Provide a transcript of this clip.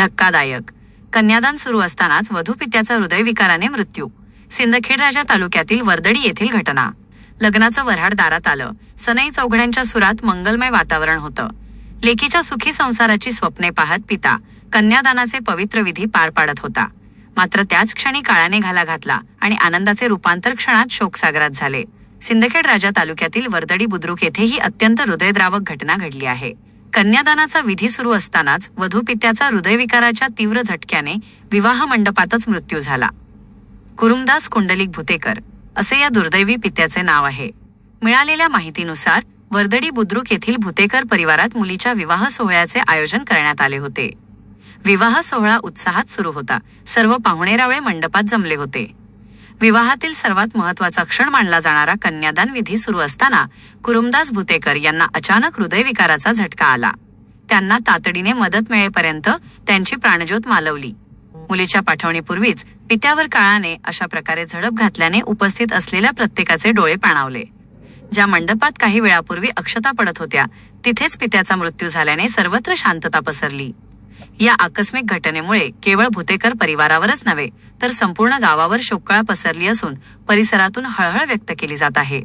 धक्कादायक. कन्यादान सुरू असतानाच वधूपित्याचा हृदयविकाराने मृत्यू. सिंदखेडराजा तालुक्यातील वर्दडी येथील घटना. लग्नाचं वऱ्हाड दारात आलं. सनई चौघड्यांच्या सुरात मंगलमय वातावरण होतं. लेकीच्या सुखी संसाराची स्वप्ने पाहत पिता कन्यादानाचे पवित्र विधी पार पाडत होता. मात्र त्याच क्षणी काळाने घाला घातला आणि आनंदाचे रूपांतर क्षणात शोकसागरात झाले. सिंदखेडराजा तालुक्यातील वर्दडी बुद्रुक येथे ही अत्यंत हृदयद्रावक घटना घडली आहे. कन्यादानाचा विधी सुरू असतानाच वधूपित्याचा हृदयविकाराच्या तीव्र झटक्याने विवाह मंडपातच मृत्यू झाला. कुरुमदास कुंडलिक भुतेकर असे या दुर्दैवी पित्याचे नाव आहे. मिळालेल्या माहितीनुसार वर्दडी बुद्रुक येथील भुतेकर परिवारात मुलीच्या विवाह सोहळ्याचे आयोजन करण्यात आले होते. विवाह सोहळा उत्साहात सुरू होता. सर्व पाहुणेरावळे मंडपात जमले होते. विवाहातील सर्वात महत्त्वाचा क्षण मानला जाणारा कन्यादान विधी सुरू असताना कुरुमदास भुतेकर यांना अचानक हृदयविकाराचा झटका आला. त्यांना तातडीने मदत मिळेपर्यंत त्यांची प्राणज्योत मालवली. मुलीच्या पाठवणीपूर्वीच पित्यावर काळाने अशा प्रकारे झडप घातल्याने उपस्थित असलेल्या प्रत्येकाचे डोळे पाणावले. ज्या मंडपात काही वेळापूर्वी अक्षता पडत होत्या तिथेच पित्याचा मृत्यू झाल्याने सर्वत्र शांतता पसरली. या आकस्मिक घटनेमुळे केवळ भुतेकर परिवारावरच नव्हे तर संपूर्ण गावावर शोककळा पसरली असून परिसरातून हळहळ व्यक्त केली जात आहे.